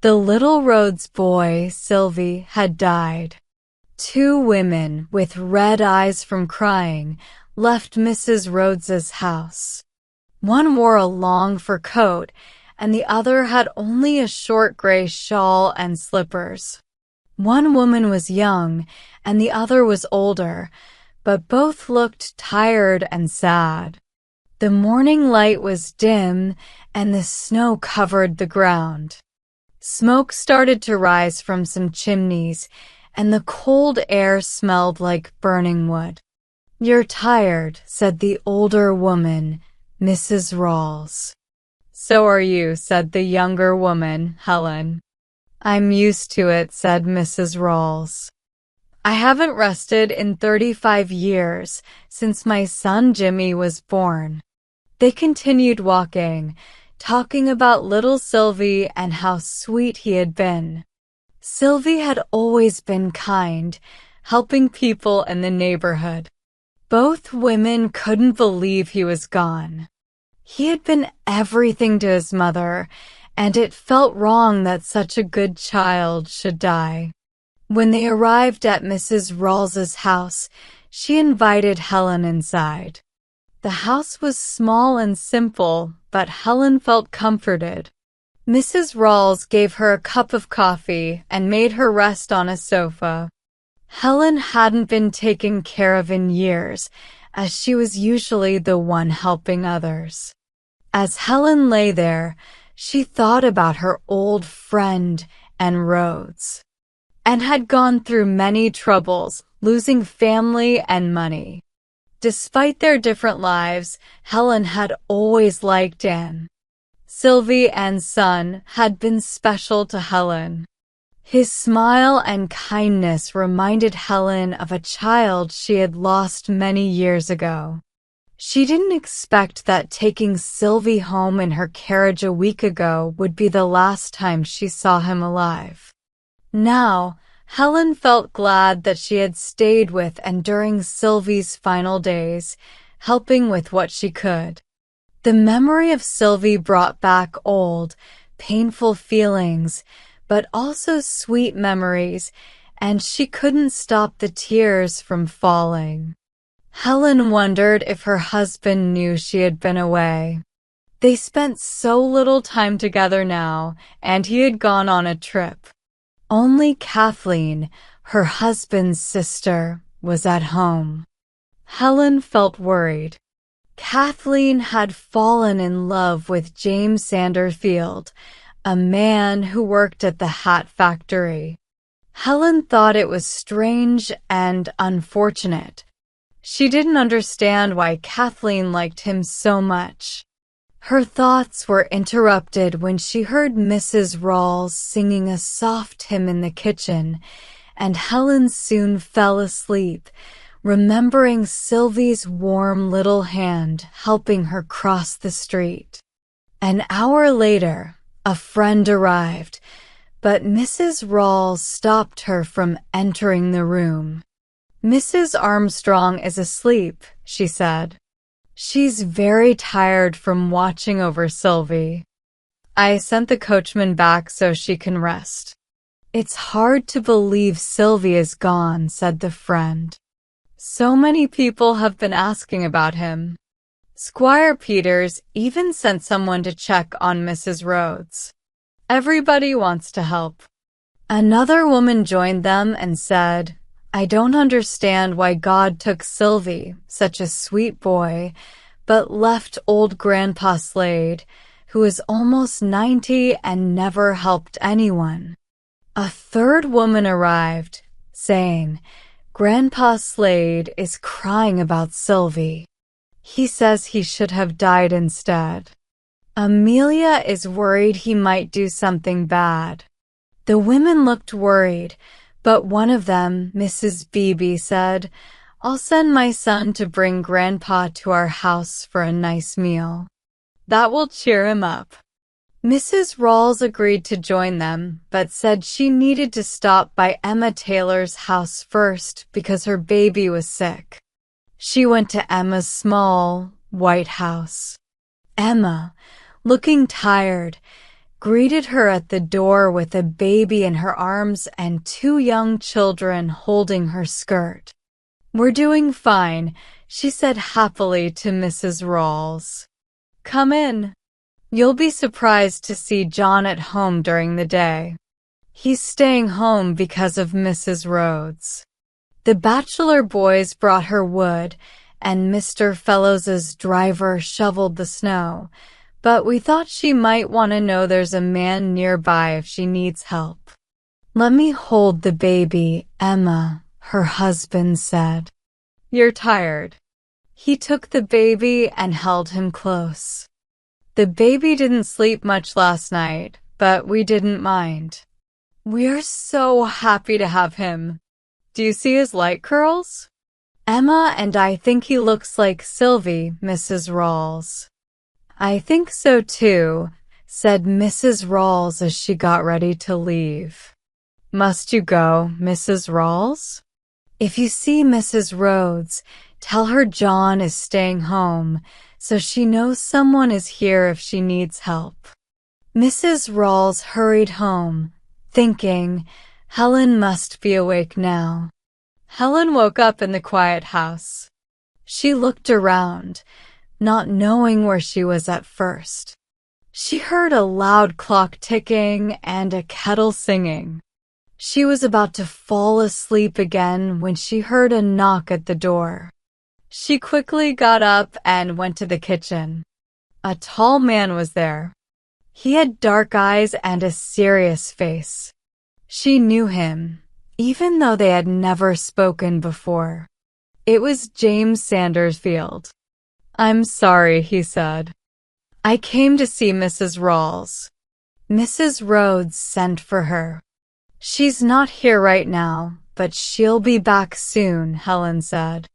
The little Rhodes boy, Sylvie, had died. Two women, with red eyes from crying, left Mrs. Rhodes's house. One wore a long fur coat, and the other had only a short gray shawl and slippers. One woman was young, and the other was older, but both looked tired and sad. The morning light was dim, and the snow covered the ground. Smoke started to rise from some chimneys, and the cold air smelled like burning wood. "You're tired," said the older woman, Mrs. Rawls. "So are you," said the younger woman, Helen. "I'm used to it," said Mrs. Rawls. "I haven't rested in 35 years, since my son Jimmy was born." They continued walking, talking about little Sylvie and how sweet he had been. Sylvie had always been kind, helping people in the neighborhood. Both women couldn't believe he was gone. He had been everything to his mother, and it felt wrong that such a good child should die. When they arrived at Mrs. Rawls's house, she invited Helen inside. The house was small and simple, but Helen felt comforted. Mrs. Rawls gave her a cup of coffee and made her rest on a sofa. Helen hadn't been taken care of in years, as she was usually the one helping others. As Helen lay there, she thought about her old friend and Rhodes, and had gone through many troubles, losing family and money. Despite their different lives, Helen had always liked Dan. Sylvie and son had been special to Helen. His smile and kindness reminded Helen of a child she had lost many years ago. She didn't expect that taking Sylvie home in her carriage a week ago would be the last time she saw him alive. Now, Helen felt glad that she had stayed with and during Sylvie's final days, helping with what she could. The memory of Sylvie brought back old, painful feelings, but also sweet memories, and she couldn't stop the tears from falling. Helen wondered if her husband knew she had been away. They spent so little time together now, and he had gone on a trip. Only Kathleen, her husband's sister, was at home. Helen felt worried. Kathleen had fallen in love with James Sanderfield, a man who worked at the hat factory. Helen thought it was strange and unfortunate. She didn't understand why Kathleen liked him so much. Her thoughts were interrupted when she heard Mrs. Rawls singing a soft hymn in the kitchen, and Helen soon fell asleep, remembering Sylvie's warm little hand helping her cross the street. An hour later, a friend arrived, but Mrs. Rawls stopped her from entering the room. "Mrs. Armstrong is asleep," she said. "She's very tired from watching over Sylvie. I sent the coachman back so she can rest." "It's hard to believe Sylvie is gone," said the friend. "So many people have been asking about him. Squire Peters even sent someone to check on Mrs. Rhodes. Everybody wants to help." Another woman joined them and said, "I don't understand why God took Sylvie, such a sweet boy, but left old Grandpa Slade, who is almost 90 and never helped anyone." A third woman arrived, saying, "Grandpa Slade is crying about Sylvie. He says he should have died instead. Amelia is worried he might do something bad." The women looked worried, but one of them, Mrs. Beebe, said, "I'll send my son to bring Grandpa to our house for a nice meal. That will cheer him up." Mrs. Rawls agreed to join them, but said she needed to stop by Emma Taylor's house first because her baby was sick. She went to Emma's small, white house. Emma, looking tired, greeted her at the door with a baby in her arms and two young children holding her skirt. "We're doing fine," she said happily to Mrs. Rawls. "Come in. You'll be surprised to see John at home during the day. He's staying home because of Mrs. Rhodes." The bachelor boys brought her wood, and Mr. Fellows's driver shoveled the snow, but we thought she might want to know there's a man nearby if she needs help. "Let me hold the baby, Emma," her husband said. "You're tired." He took the baby and held him close. The baby didn't sleep much last night, but we didn't mind. "We're so happy to have him. Do you see his light curls?" "Emma and I think he looks like Sylvie, Mrs. Rawls." "I think so too," said Mrs. Rawls as she got ready to leave. "Must you go, Mrs. Rawls?" "If you see Mrs. Rhodes, tell her John is staying home, so she knows someone is here if she needs help." Mrs. Rawls hurried home, thinking, Helen must be awake now. Helen woke up in the quiet house. She looked around, not knowing where she was at first. She heard a loud clock ticking and a kettle singing. She was about to fall asleep again when she heard a knock at the door. She quickly got up and went to the kitchen. A tall man was there. He had dark eyes and a serious face. She knew him, even though they had never spoken before. It was James Sandersfield. "I'm sorry," he said. "I came to see Mrs. Rawls. Mrs. Rhodes sent for her." "She's not here right now, but she'll be back soon," Helen said.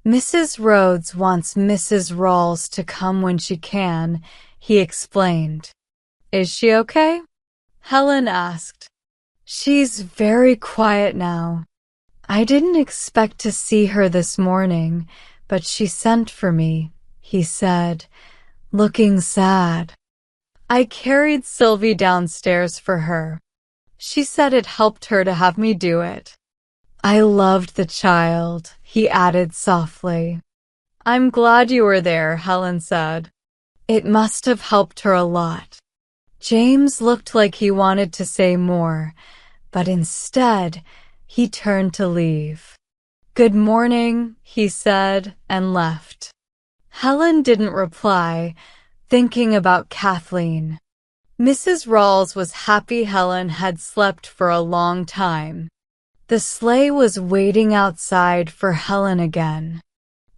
"Mrs. Rhodes wants Mrs. Rawls to come when she can," he explained. "Is she okay?" Helen asked. "She's very quiet now. I didn't expect to see her this morning, but she sent for me," he said, looking sad. "I carried Sylvie downstairs for her. She said it helped her to have me do it." "I loved the child," he added softly. "I'm glad you were there," Helen said. "It must have helped her a lot." James looked like he wanted to say more, but instead, he turned to leave. "Good morning," he said, and left. Helen didn't reply, thinking about Kathleen. Mrs. Rawls was happy Helen had slept for a long time. The sleigh was waiting outside for Helen again.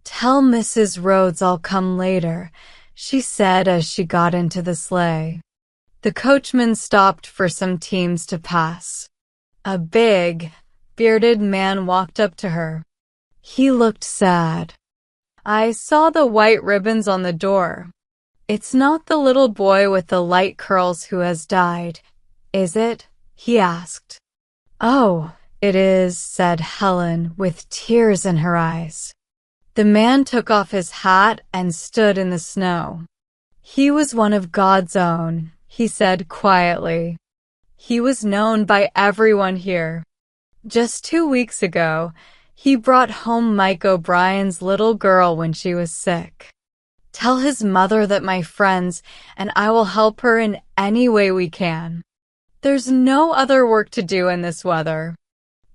"Tell Mrs. Rhodes I'll come later," she said as she got into the sleigh. The coachman stopped for some teams to pass. A big, bearded man walked up to her. He looked sad. "I saw the white ribbons on the door. It's not the little boy with the light curls who has died, is it?" he asked. "Oh, it is," said Helen with tears in her eyes. The man took off his hat and stood in the snow. "He was one of God's own," he said quietly. "He was known by everyone here. Just 2 weeks ago, he brought home Mike O'Brien's little girl when she was sick. Tell his mother that my friends and I will help her in any way we can. There's no other work to do in this weather.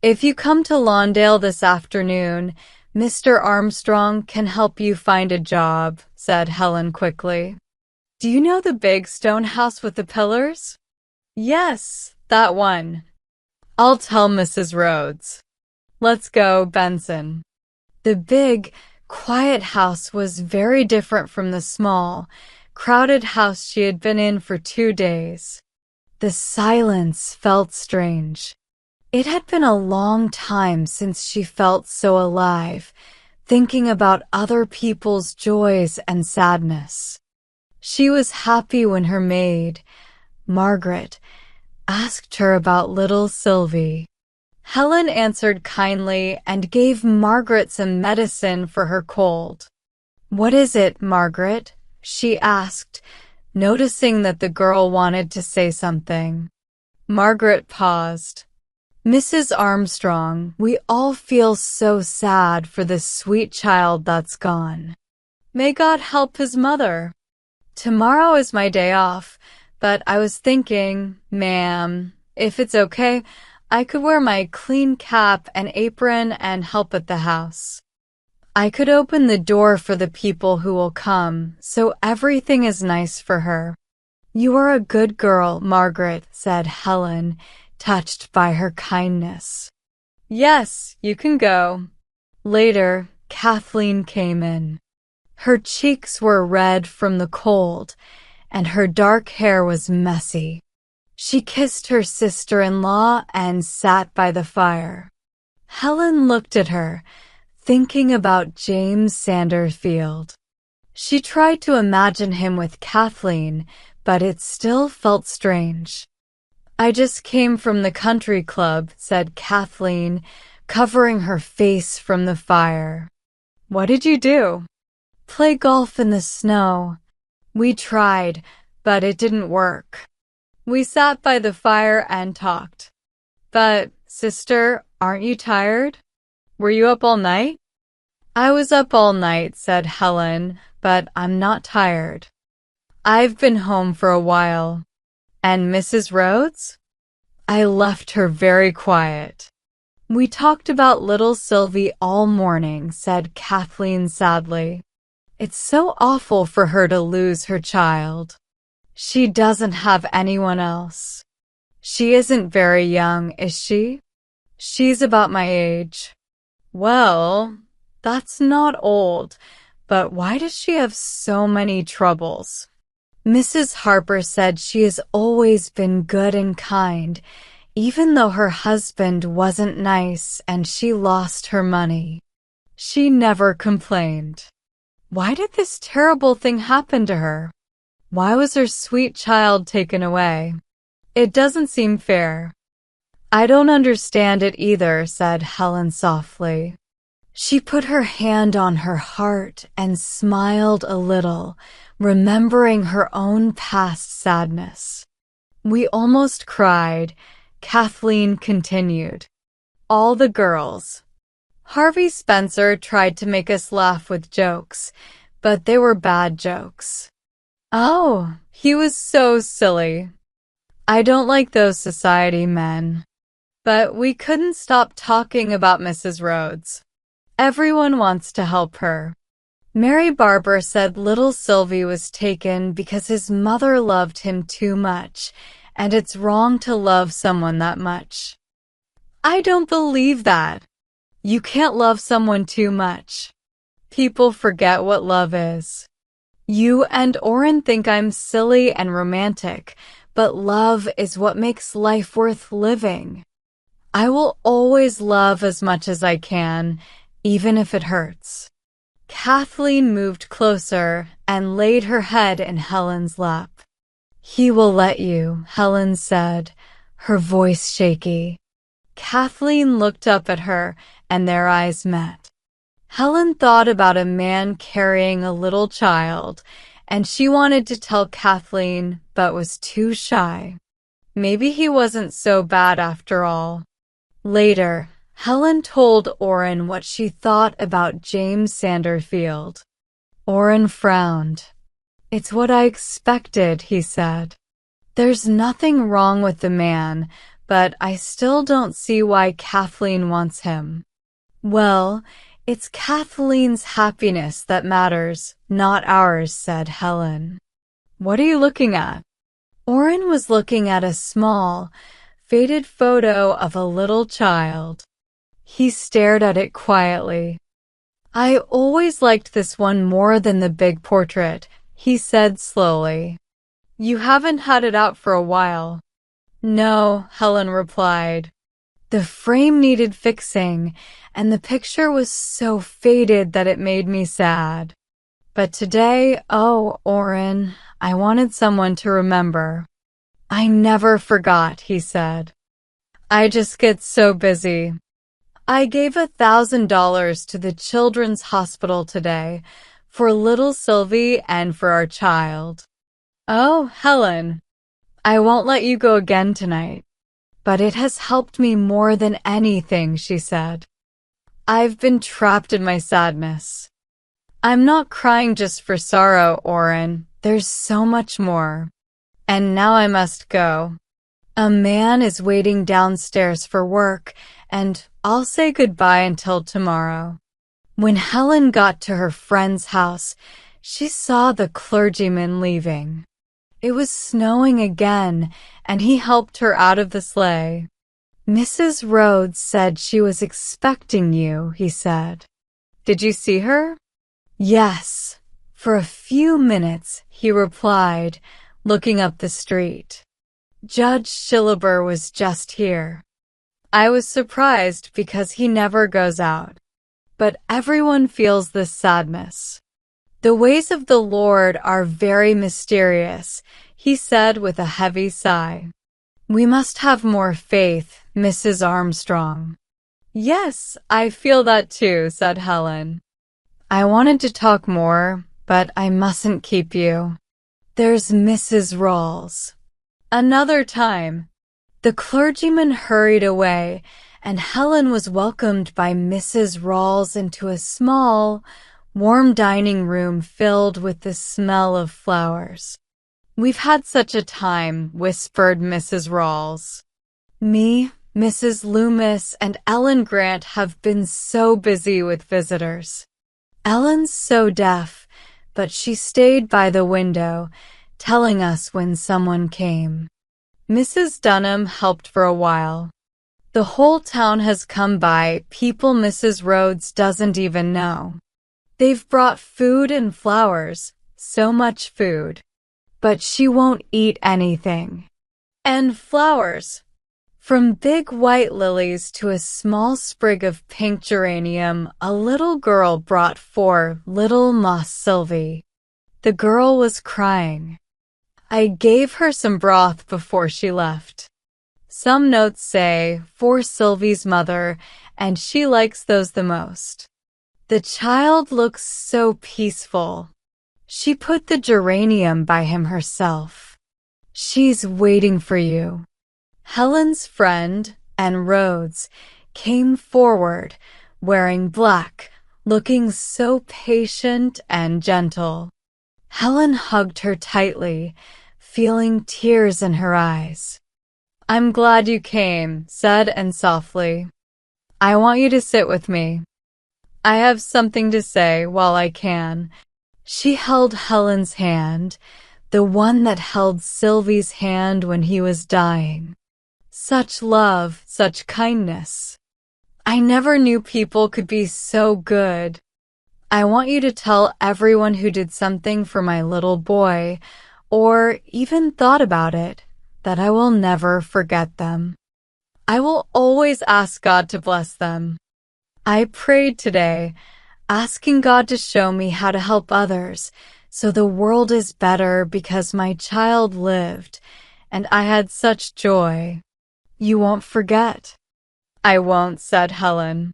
If you come to Lawndale this afternoon, Mr. Armstrong can help you find a job," said Helen quickly. "Do you know the big stone house with the pillars?" "Yes, that one. I'll tell Mrs. Rhodes. Let's go, Benson." The big, quiet house was very different from the small, crowded house she had been in for 2 days. The silence felt strange. It had been a long time since she felt so alive, thinking about other people's joys and sadness. She was happy when her maid, Margaret, asked her about little Sylvie. Helen answered kindly and gave Margaret some medicine for her cold. "What is it, Margaret?" she asked, noticing that the girl wanted to say something. Margaret paused. Mrs. Armstrong, we all feel so sad for this sweet child that's gone. May God help his mother. Tomorrow is my day off, but I was thinking, ma'am, if it's okay, I could wear my clean cap and apron and help at the house. I could open the door for the people who will come, so everything is nice for her. You are a good girl, Margaret, said Helen, touched by her kindness. Yes, you can go. Later, Kathleen came in. Her cheeks were red from the cold, and her dark hair was messy. She kissed her sister-in-law and sat by the fire. Helen looked at her, thinking about James Sanderfield. She tried to imagine him with Kathleen, but it still felt strange. I just came from the country club, said Kathleen, covering her face from the fire. What did you do? Play golf in the snow. We tried, but it didn't work. We sat by the fire and talked. But, sister, aren't you tired? Were you up all night? I was up all night, said Helen, but I'm not tired. I've been home for a while. And Mrs. Rhodes? I left her very quiet. We talked about little Sylvie all morning, said Kathleen sadly. It's so awful for her to lose her child. She doesn't have anyone else. She isn't very young, is she? She's about my age. Well, that's not old, but why does she have so many troubles? Mrs. Harper said she has always been good and kind, even though her husband wasn't nice and she lost her money. She never complained. Why did this terrible thing happen to her? Why was her sweet child taken away? It doesn't seem fair. I don't understand it either, said Helen softly. She put her hand on her heart and smiled a little, remembering her own past sadness. We almost cried, Kathleen continued. All the girls. Harvey Spencer tried to make us laugh with jokes, but they were bad jokes. Oh, he was so silly. I don't like those society men. But we couldn't stop talking about Mrs. Rhodes. Everyone wants to help her. Mary Barber said little Sylvie was taken because his mother loved him too much, and it's wrong to love someone that much. I don't believe that. You can't love someone too much. People forget what love is. You and Orrin think I'm silly and romantic, but love is what makes life worth living. I will always love as much as I can, even if it hurts. Kathleen moved closer and laid her head in Helen's lap. He will let you, Helen said, her voice shaky. Kathleen looked up at her, and their eyes met. Helen thought about a man carrying a little child, and she wanted to tell Kathleen, but was too shy. Maybe he wasn't so bad after all. Later, Helen told Orrin what she thought about James Sanderfield. Orrin frowned. It's what I expected, he said. There's nothing wrong with the man, but I still don't see why Kathleen wants him. Well, it's Kathleen's happiness that matters, not ours, said Helen. What are you looking at? Orrin was looking at a small, faded photo of a little child. He stared at it quietly. I always liked this one more than the big portrait, he said slowly. You haven't had it out for a while. No, Helen replied. The frame needed fixing, and the picture was so faded that it made me sad. But today, oh, Orrin, I wanted someone to remember. I never forgot, he said. I just get so busy. I gave $1,000 to the Children's Hospital today for little Sylvie and for our child. Oh, Helen, I won't let you go again tonight. But it has helped me more than anything, she said. I've been trapped in my sadness. I'm not crying just for sorrow, Oren. There's so much more. And now I must go. A man is waiting downstairs for work, and I'll say goodbye until tomorrow. When Helen got to her friend's house, she saw the clergyman leaving. It was snowing again, and he helped her out of the sleigh. Mrs. Rhodes said she was expecting you, he said. Did you see her? Yes. For a few minutes, he replied, looking up the street. Judge Shillaber was just here. I was surprised because he never goes out. But everyone feels this sadness. The ways of the Lord are very mysterious, he said with a heavy sigh. We must have more faith, Mrs. Armstrong. Yes, I feel that too, said Helen. I wanted to talk more, but I mustn't keep you. There's Mrs. Rawls. Another time. The clergyman hurried away, and Helen was welcomed by Mrs. Rawls into a small, warm dining room filled with the smell of flowers. We've had such a time, whispered Mrs. Rawls. Me, Mrs. Loomis, and Ellen Grant have been so busy with visitors. Ellen's so deaf, but she stayed by the window, telling us when someone came. Mrs. Dunham helped for a while. The whole town has come by, people Mrs. Rhodes doesn't even know. They've brought food and flowers, so much food. But she won't eat anything. And flowers. From big white lilies to a small sprig of pink geranium, a little girl brought for little Moss Sylvie. The girl was crying. I gave her some broth before she left. Some notes say, for Sylvie's mother, and she likes those the most. The child looks so peaceful. She put the geranium by him herself. She's waiting for you. Helen's friend, Anne Rhodes, came forward, wearing black, looking so patient and gentle. Helen hugged her tightly, feeling tears in her eyes. I'm glad you came, said Anne softly. I want you to sit with me. I have something to say while I can. She held Helen's hand, the one that held Sylvie's hand when he was dying. Such love, such kindness. I never knew people could be so good. I want you to tell everyone who did something for my little boy, or even thought about it, that I will never forget them. I will always ask God to bless them. I prayed today, asking God to show me how to help others, so the world is better because my child lived, and I had such joy. You won't forget. I won't, said Helen.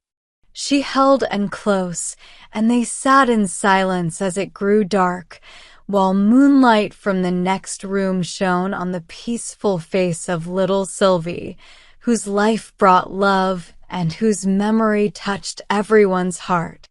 She held Anne close, and they sat in silence as it grew dark, while moonlight from the next room shone on the peaceful face of little Sylvie, whose life brought love and whose memory touched everyone's heart.